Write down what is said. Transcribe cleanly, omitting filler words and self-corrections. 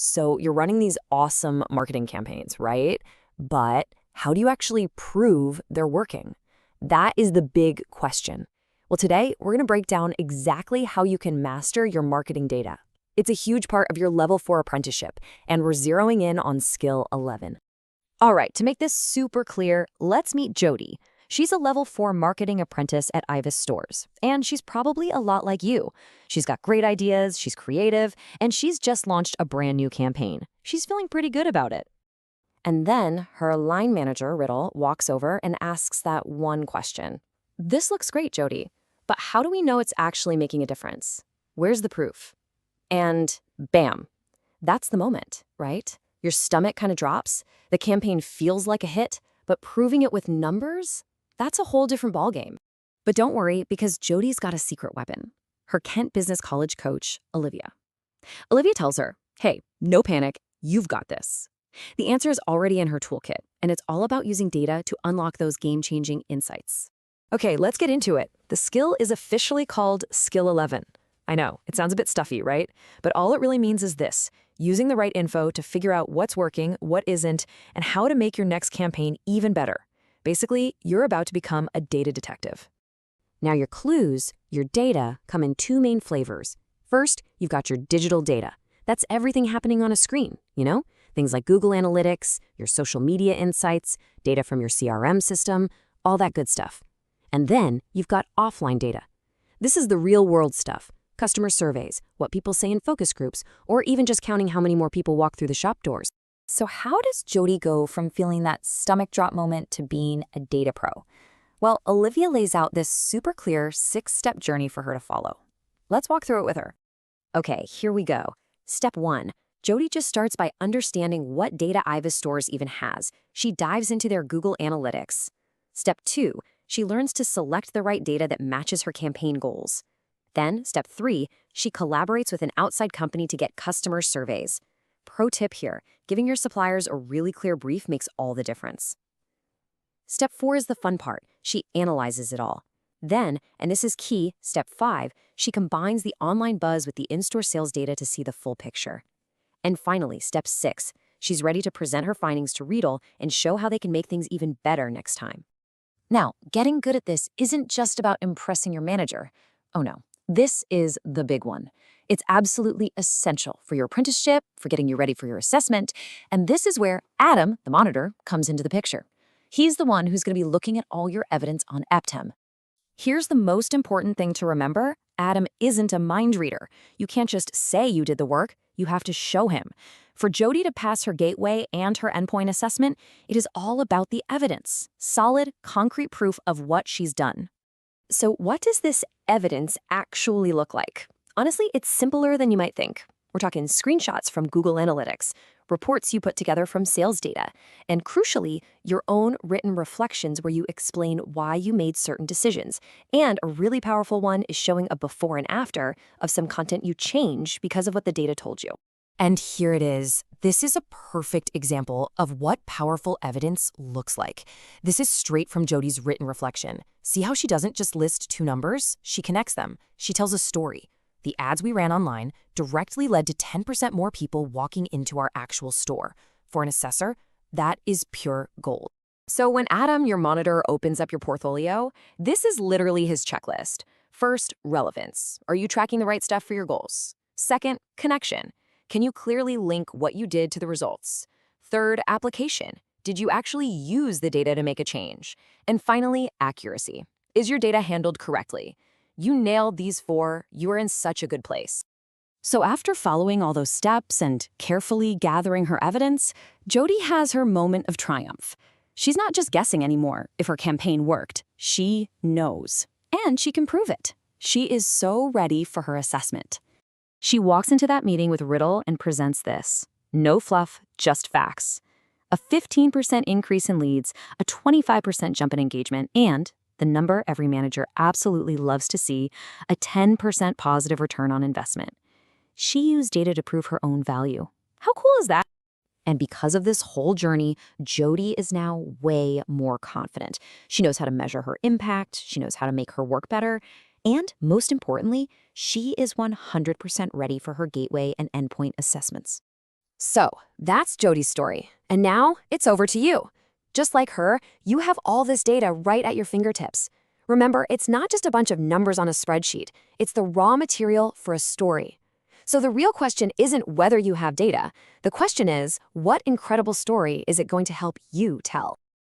So you're running these awesome marketing campaigns, right? But how do you actually prove they're working? That is the big question. Well, today we're going to break down exactly how you can master your marketing data. It's a huge part of your level 4 apprenticeship, and we're zeroing in on Skill 11. All right, to make this super clear, let's meet Jody. She's a level 4 marketing apprentice at Ivis Stores, and she's probably a lot like you. She's got great ideas, she's creative, and she's just launched a brand new campaign. She's feeling pretty good about it. And then her line manager, Riddle, walks over and asks that one question. This looks great, Jody, but how do we know it's actually making a difference? Where's the proof? And bam, that's the moment, right? Your stomach kind of drops, the campaign feels like a hit, but proving it with numbers? That's a whole different ballgame. But don't worry, because Jody's got a secret weapon. Her Kent Business College coach, Olivia. Olivia tells her, hey, no panic, you've got this. The answer is already in her toolkit, and it's all about using data to unlock those game-changing insights. Okay, let's get into it. The skill is officially called Skill 11. I know, it sounds a bit stuffy, right? But all it really means is this: using the right info to figure out what's working, what isn't, and how to make your next campaign even better. Basically, you're about to become a data detective. Now your clues, your data, come in two main flavors. First, you've got your digital data. That's everything happening on a screen, Things like Google Analytics, your social media insights, data from your CRM system, all that good stuff. And then you've got offline data. This is the real-world stuff. Customer surveys, what people say in focus groups, or even just counting how many more people walk through the shop doors. So how does Jody go from feeling that stomach drop moment to being a data pro? Well, Olivia lays out this super clear 6-step journey for her to follow. Let's walk through it with her. Okay, here we go. Step 1. Jody just starts by understanding what data Ivis Stores even has. She dives into their Google Analytics. Step 2. She learns to select the right data that matches her campaign goals. Then, step 3, she collaborates with an outside company to get customer surveys. Pro tip here, giving your suppliers a really clear brief makes all the difference. Step 4 is the fun part. She analyzes it all. Then, and this is key, step 5, she combines the online buzz with the in-store sales data to see the full picture. And finally, step 6, she's ready to present her findings to Riedel and show how they can make things even better next time. Now, getting good at this isn't just about impressing your manager. Oh no, this is the big one. It's absolutely essential for your apprenticeship, for getting you ready for your assessment, and this is where Adam, the monitor, comes into the picture. He's the one who's going to be looking at all your evidence on EPTEM. Here's the most important thing to remember. Adam isn't a mind reader. You can't just say you did the work, you have to show him. For Jody to pass her gateway and her endpoint assessment, it is all about the evidence, solid, concrete proof of what she's done. So what does this evidence actually look like? Honestly, it's simpler than you might think. We're talking screenshots from Google Analytics, reports you put together from sales data, and crucially, your own written reflections where you explain why you made certain decisions. And a really powerful one is showing a before and after of some content you changed because of what the data told you. And here it is. This is a perfect example of what powerful evidence looks like. This is straight from Jody's written reflection. See how she doesn't just list two numbers? She connects them. She tells a story. The ads we ran online directly led to 10% more people walking into our actual store. For an assessor, that is pure gold. So when Adam, your monitor, opens up your portfolio, this is literally his checklist. First, relevance. Are you tracking the right stuff for your goals? Second, connection. Can you clearly link what you did to the results? Third, application. Did you actually use the data to make a change? And finally, accuracy. Is your data handled correctly? You nailed these 4, you are in such a good place. So after following all those steps and carefully gathering her evidence, Jody has her moment of triumph. She's not just guessing anymore if her campaign worked. She knows. And she can prove it. She is so ready for her assessment. She walks into that meeting with Riddle and presents this. No fluff, just facts. A 15% increase in leads, a 25% jump in engagement, and the number every manager absolutely loves to see, a 10% positive return on investment. She used data to prove her own value. How cool is that? And because of this whole journey, Jody is now way more confident. She knows how to measure her impact, she knows how to make her work better, and most importantly, she is 100% ready for her gateway and endpoint assessments. So, that's Jody's story. And now, it's over to you. Just like her, you have all this data right at your fingertips. Remember, it's not just a bunch of numbers on a spreadsheet. It's the raw material for a story. So the real question isn't whether you have data. The question is, what incredible story is it going to help you tell?